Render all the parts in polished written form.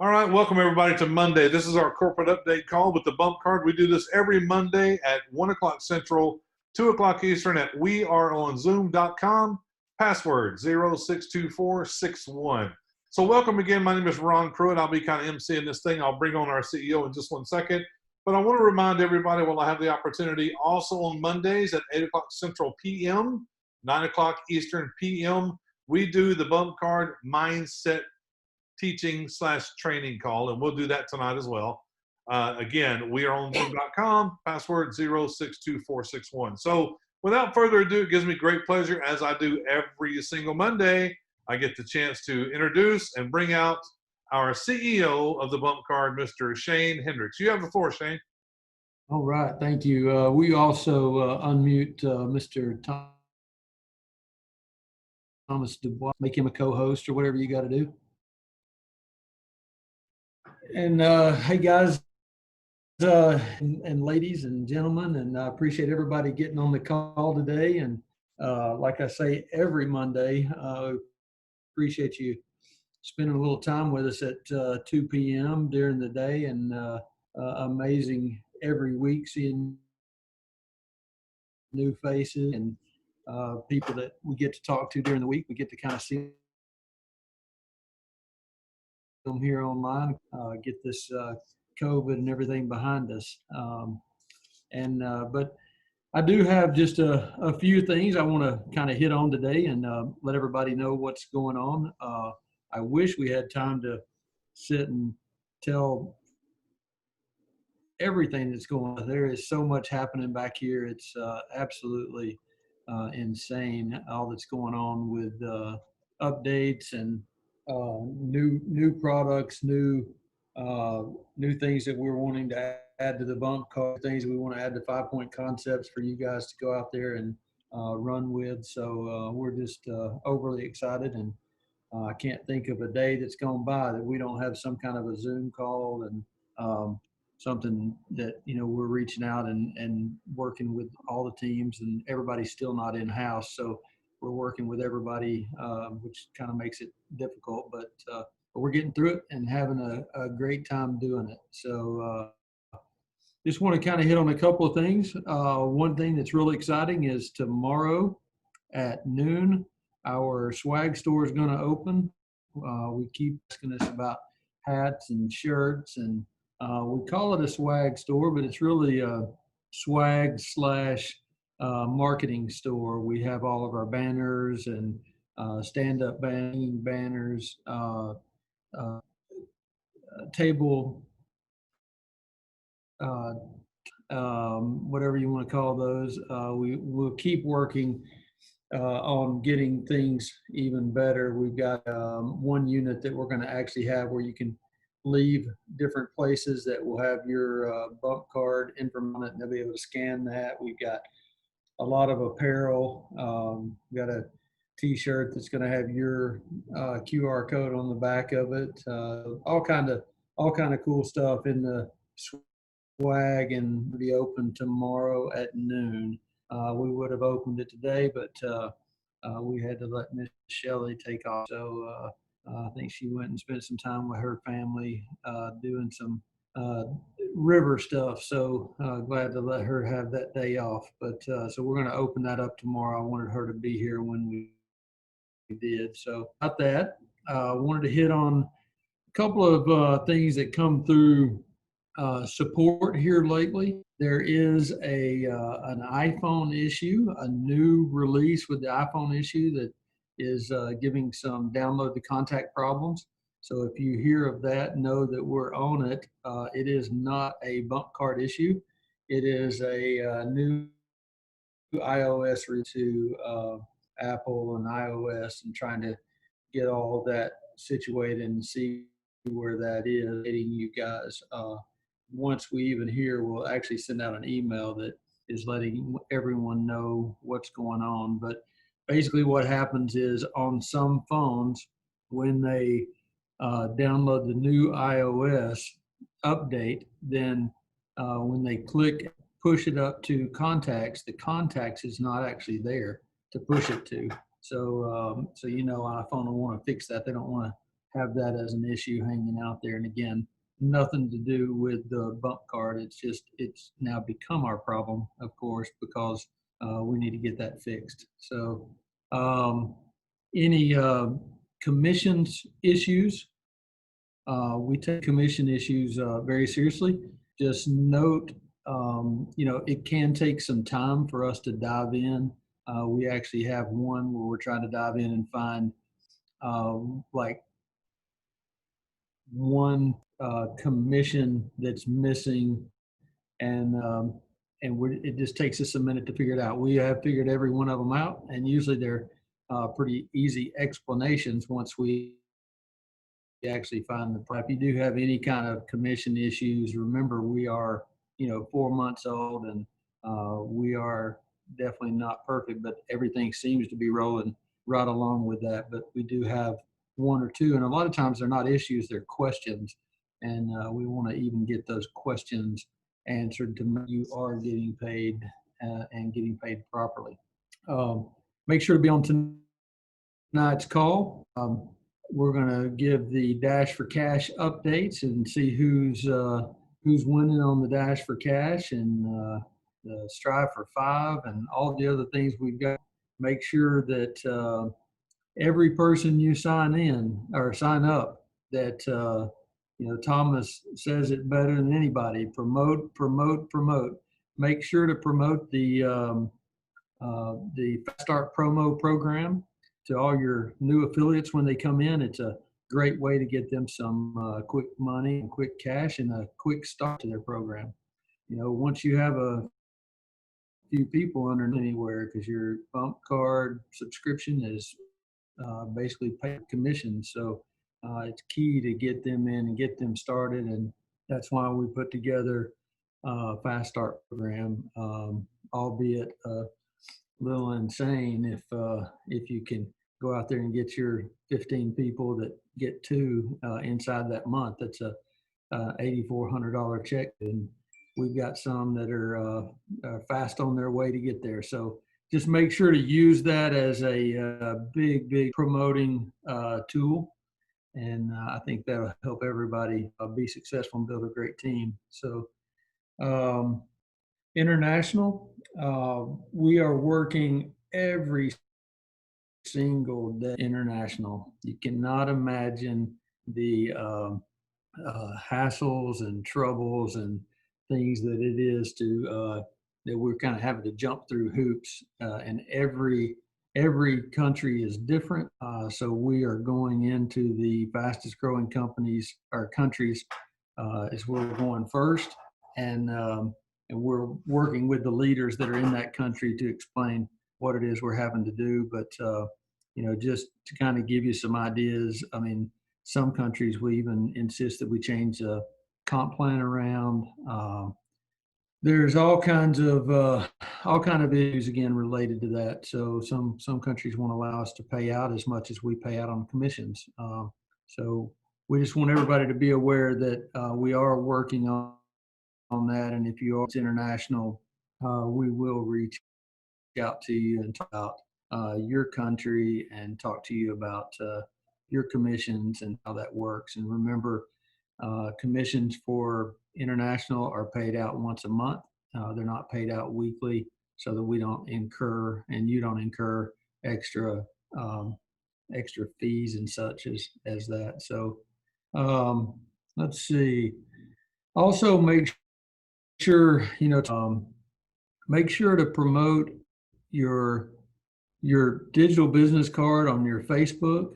All right, welcome everybody to Monday. This is our corporate update call with the bump card. We do this every Monday at 1 o'clock Central, 2 o'clock Eastern at weareonzoom.com, password 062461. So welcome again. My name is Ron Pruitt. I'll be kind of emceeing this thing. I'll bring on our CEO in just 1 second. But I want to remind everybody while I have the opportunity, also on Mondays at 8 o'clock Central PM, 9 o'clock Eastern PM, we do the bump card mindset teaching/training call, and we'll do that tonight as well. Again, we are on zoom.com, password 062461. So without further ado, it gives me great pleasure, as I do every single Monday, I get the chance to introduce and bring out our CEO of the bump card, Mr. Shane Hendricks. You have the floor, Shane. All right, thank you. We also unmute Mr. Thomas Dubois, make him a co-host or whatever you got to do. And hey guys and ladies and gentlemen, and I appreciate everybody getting on the call today. And like I say every Monday, appreciate you spending a little time with us at 2 p.m. during the day, and amazing every week seeing new faces and people that we get to talk to during the week. We get to kind of see them here online, get this COVID and everything behind us. But I do have just a few things I want to kind of hit on today and let everybody know what's going on. I wish we had time to sit and tell everything that's going on. There is so much happening back here. It's absolutely insane, all that's going on with updates and new products, new things that we're wanting to add to the bump card, things we want to add to 5-point concepts for you guys to go out there and run with. So we're just overly excited, and I can't think of a day that's gone by that we don't have some kind of a Zoom call and something that, you know, we're reaching out and working with all the teams, and everybody's still not in-house. So we're working with everybody, which kind of makes it difficult, but we're getting through it and having a great time doing it. So just want to kind of hit on a couple of things. One thing that's really exciting is tomorrow at noon, our swag store is going to open. We keep asking us about hats and shirts, and we call it a swag store, but it's really a swag / marketing store. We have all of our banners and stand-up banners, table, whatever you want to call those. We'll keep working on getting things even better. We've got one unit that we're going to actually have where you can leave different places that will have your bump card information on it, and they'll be able to scan that. We've got a lot of apparel. We've got a t-shirt that's going to have your QR code on the back of it. All kind of cool stuff in the swag, and be open tomorrow at noon. We would have opened it today, but we had to let Miss Shelley take off. So I think she went and spent some time with her family doing some river stuff. So glad to let her have that day off. But so we're going to open that up tomorrow. I wanted her to be here when we did. So about that, wanted to hit on a couple of things that come through support here lately. There is an iPhone issue, a new release with the iPhone issue that is giving some download to contact problems. So if you hear of that, know that we're on it. It is not a bump card issue. It is a new iOS to Apple and iOS, and trying to get all that situated and see where that is. Getting you guys. Once we even hear, we'll actually send out an email that is letting everyone know what's going on. But basically what happens is on some phones, when they download the new iOS update, then when they push it up to contacts, the contacts is not actually there to push it to. So, so you know, iPhone will want to fix that. They don't want to have that as an issue hanging out there. And again, nothing to do with the bump card. It's now become our problem, of course, because we need to get that fixed. So any commissions issues, we take commission issues very seriously. Just note, it can take some time for us to dive in. We actually have one where we're trying to dive in and find like one commission that's missing, and it just takes us a minute to figure it out. We have figured every one of them out, and usually they're pretty easy explanations once we actually find the prep. If you do have any kind of commission issues, remember we are 4 months old, and we are definitely not perfect, but everything seems to be rolling right along with that. But we do have one or two, and a lot of times they're not issues, they're questions, and we want to even get those questions answered to make you are getting paid and getting paid properly. Make sure to be on tonight's call. We're going to give the Dash for Cash updates and see who's winning on the Dash for Cash and the Strive for Five and all the other things we've got. Make sure that every person you sign in or sign up, that Thomas says it better than anybody. Promote, promote, promote. Make sure to promote the Fast Start promo program to all your new affiliates when they come in. It's a great way to get them some quick money and quick cash and a quick start to their program. Once you have a few people under anywhere, because your bump card subscription is basically paid commission. So it's key to get them in and get them started. And that's why we put together a Fast Start program, albeit a little insane if you can go out there and get your 15 people that get two inside that month. That's a $8,400 check, and we've got some that are fast on their way to get there. So just make sure to use that as a big promoting tool, and I think that'll help everybody be successful and build a great team. So international, we are working every single day international. You cannot imagine the hassles and troubles and things that it is to that we're kind of having to jump through hoops, and every country is different. So we are going into the fastest growing companies or countries is where we're going first, and we're working with the leaders that are in that country to explain what it is we're having to do. But just to kind of give you some ideas, I mean, some countries we even insist that we change the comp plan around. There's all kind of issues again related to that. So some countries won't allow us to pay out as much as we pay out on commissions. So we just want everybody to be aware that we are working on that. And if you are international, we will reach out to you and talk about your country and talk to you about your commissions and how that works. And remember, commissions for international are paid out once a month. They're not paid out weekly, so that we don't incur and you don't incur extra fees and such as that. So let's see. Also, make sure make sure to promote your digital business card on your Facebook.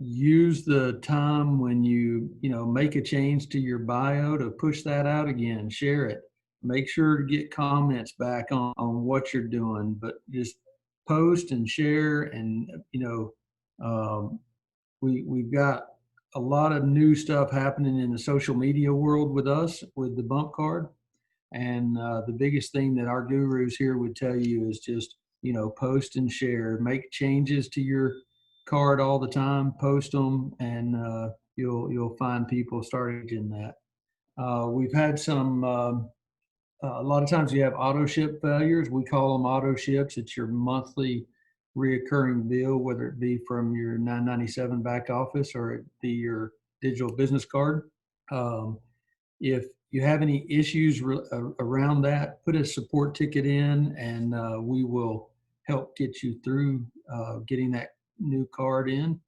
Use the time when you make a change to your bio to push that out again. Share it. Make sure to get comments back on what you're doing, but just post and share. And we've got a lot of new stuff happening in the social media world with us with the bump card. And the biggest thing that our gurus here would tell you is just post and share. Make changes to your card all the time. Post them, and you'll find people starting in that. We've had some. A lot of times you have AutoShip failures. We call them AutoShips. It's your monthly reoccurring bill, whether it be from your 997 back office or it be your digital business card. If you have any issues around that, put a support ticket in, and we will help get you through getting that new card in.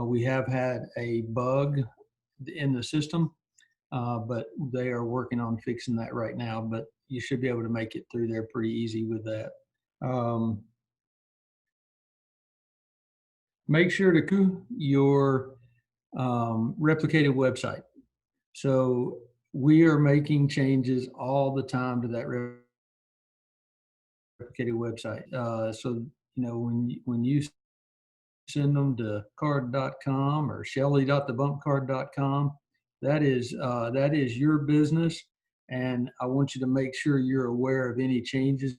We have had a bug in the system, but they are working on fixing that right now. But you should be able to make it through there pretty easy with that. Make sure to do your replicated website. So we are making changes all the time to that replicated website. So, when you send them to card.com or shelly.thebumpcard.com, that is your business. And I want you to make sure you're aware of any changes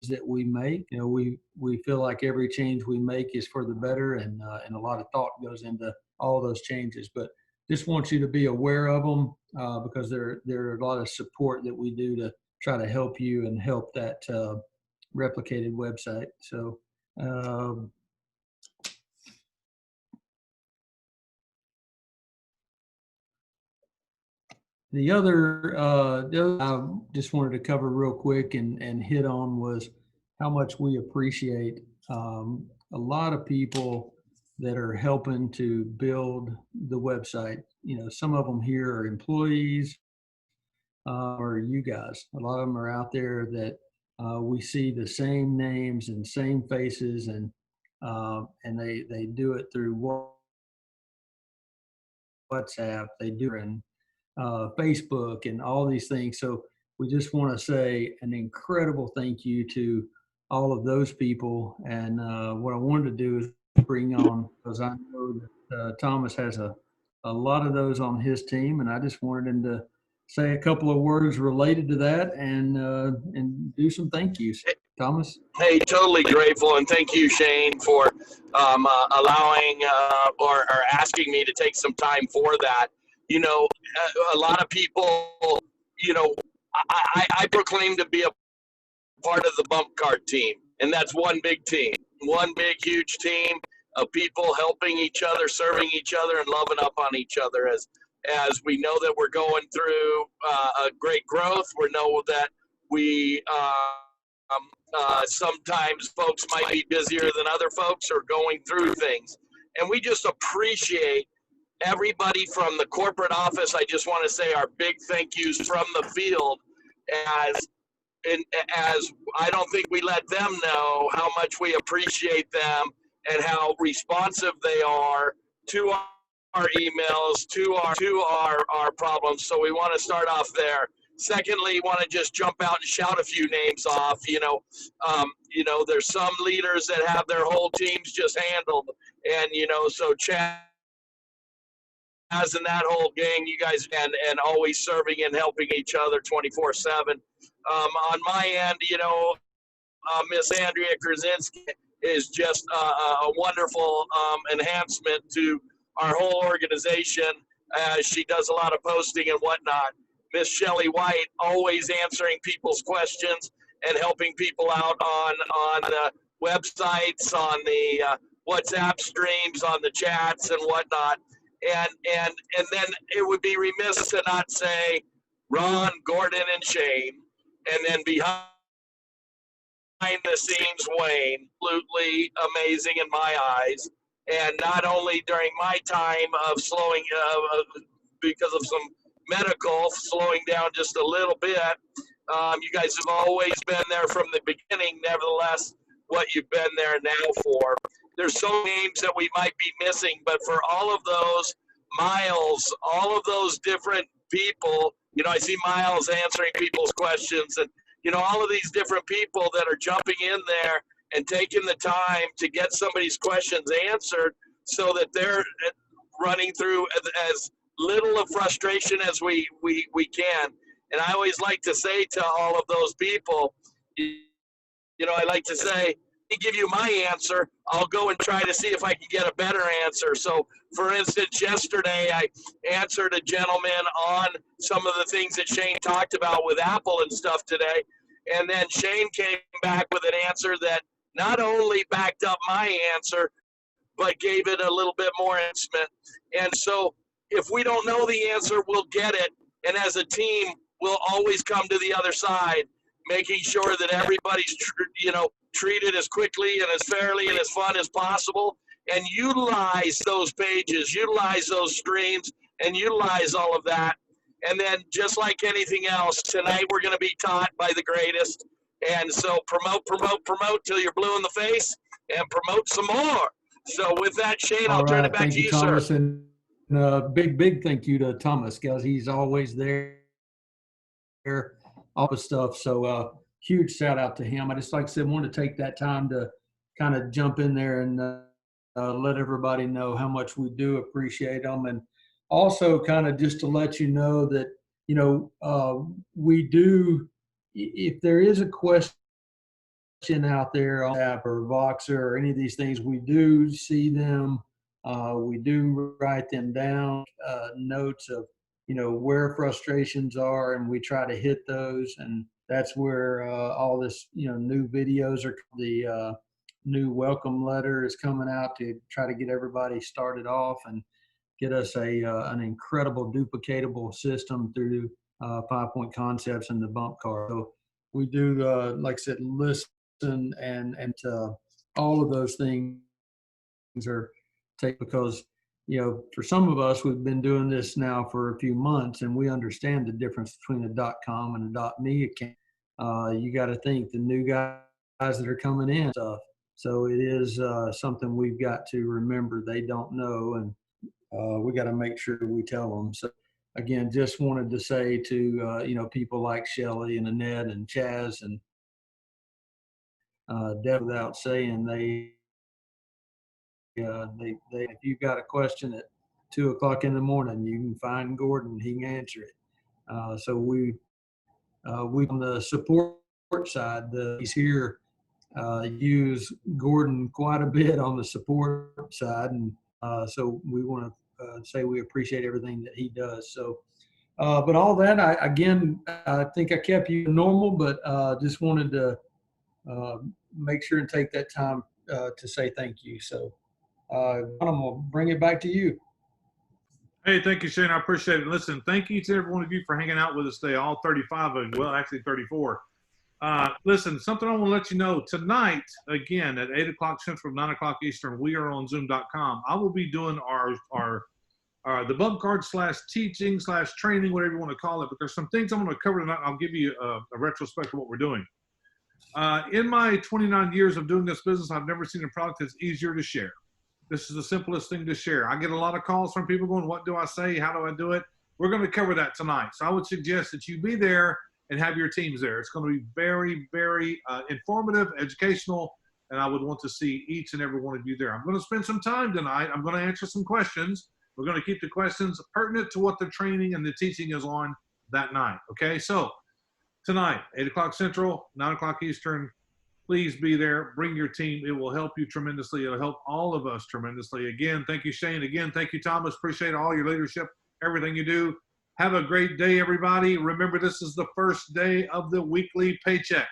that we make. We feel like every change we make is for the better, and a lot of thought goes into all those changes. But just want you to be aware of them because there are a lot of support that we do to try to help you and help that replicated website. So the other I just wanted to cover real quick and hit on was how much we appreciate a lot of people that are helping to build the website. Some of them here are employees or you guys. A lot of them are out there that we see the same names and same faces, and they do it through WhatsApp. They do it in Facebook and all these things. So we just want to say an incredible thank you to all of those people. And what I wanted to do is bring on, because I know that Thomas has a lot of those on his team, and I just wanted him to say a couple of words related to that and do some thank yous. Thomas? Hey, totally grateful, and thank you, Shane, for allowing or asking me to take some time for that. A lot of people, I proclaim to be a part of the bump card team, and that's one big team, one big, huge team of people helping each other, serving each other, and loving up on each other as we know that we're going through a great growth. We know that we sometimes folks might be busier than other folks or going through things. And we just appreciate everybody from the corporate office. I just want to say our big thank yous from the field as I don't think we let them know how much we appreciate them and how responsive they are to our emails, to our problems. So we want to start off there. Secondly, want to just jump out and shout a few names off. There's some leaders that have their whole teams just handled, and so Chaz and that whole gang, you guys, and always serving and helping each other 24/7. On my end, Miss Andrea Krasinski is just a wonderful enhancement to our whole organization. She does a lot of posting and whatnot. Miss Shelley White, always answering people's questions and helping people out on the websites, on the WhatsApp streams, on the chats and whatnot. And then it would be remiss to not say Ron, Gordon, and Shane. And then behind the scenes, Wayne, absolutely amazing in my eyes. And not only during my time of slowing, because of some medical, slowing down just a little bit, you guys have always been there from the beginning. Nevertheless, what you've been there now for. There's so many names that we might be missing, but for all of those, Miles, all of those different people, I see Miles answering people's questions, and all of these different people that are jumping in there and taking the time to get somebody's questions answered so that they're running through as little of frustration as we can. And I always like to say to all of those people, I like to say, I give you my answer, I'll go and try to see if I can get a better answer. So, for instance, yesterday I answered a gentleman on some of the things that Shane talked about with Apple and stuff today. And then Shane came back with an answer that not only backed up my answer, but gave it a little bit more intimate. And so if we don't know the answer, we'll get it. And as a team, we'll always come to the other side, making sure that everybody's, treated as quickly and as fairly and as fun as possible. And utilize those pages, utilize those streams, and utilize all of that. And then just like anything else, tonight we're going to be taught by the greatest. And so promote till you're blue in the face, and promote some more. So with that, Shane, I'll turn it back to you, Thomas, sir. and big thank you to Thomas, guys. He's always there, all the stuff. So huge shout out to him. I just, like I said, wanted to take that time to kind of jump in there and let everybody know how much we do appreciate them. And also kind of just to let you know that, we do, if there is a question out there on app or Voxer or any of these things, we do see them. We do write them down, notes of, where frustrations are, and we try to hit those. And that's where all this, new videos are. The new welcome letter is coming out to try to get everybody started off and get us an incredible duplicatable system through 5-point concepts and the bump card. So we do, like I said, listen and all of those things are take, because for some of us, we've been doing this now for a few months, and we understand the difference between a .com and a .me account. You got to think the new guys that are coming in stuff. So it is something we've got to remember they don't know, and we got to make sure we tell them. So again, just wanted to say to people like Shelly and Annette and Chaz and Deb, without saying, they if you've got a question at 2:00 in the morning, you can find Gordon. He can answer it. So we on the support side, he's here. Use Gordon quite a bit on the support side, and so we want to say we appreciate everything that he does. So, but all that, I think I kept you normal, but just wanted to make sure and take that time to say thank you. So I'm going to bring it back to you. Hey, thank you, Shane. I appreciate it. Listen, thank you to every one of you for hanging out with us today, all 35 of you. Well, actually 34. Listen, something I want to let you know. Tonight, again, at 8 o'clock Central, 9 o'clock Eastern, we are on Zoom.com. I will be doing the bump card / teaching / training, whatever you want to call it, but there's some things I'm going to cover tonight. I'll give you a retrospect of what we're doing. In my 29 years of doing this business, I've never seen a product that's easier to share. This is the simplest thing to share. I get a lot of calls from people going, what do I say? How do I do it? We're going to cover that tonight. So I would suggest that you be there and have your teams there. It's going to be very, very informative, educational, and I would want to see each and every one of you there. I'm going to spend some time tonight. I'm going to answer some questions. We're going to keep the questions pertinent to what the training and the teaching is on that night. Okay, so tonight, 8 o'clock Central, 9 o'clock Eastern, please be there. Bring your team. It will help you tremendously. It'll help all of us tremendously. Again, thank you, Shane. Again, thank you, Thomas. Appreciate all your leadership, everything you do. Have a great day, everybody. Remember, this is the first day of the weekly paycheck.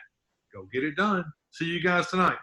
Go get it done. See you guys tonight.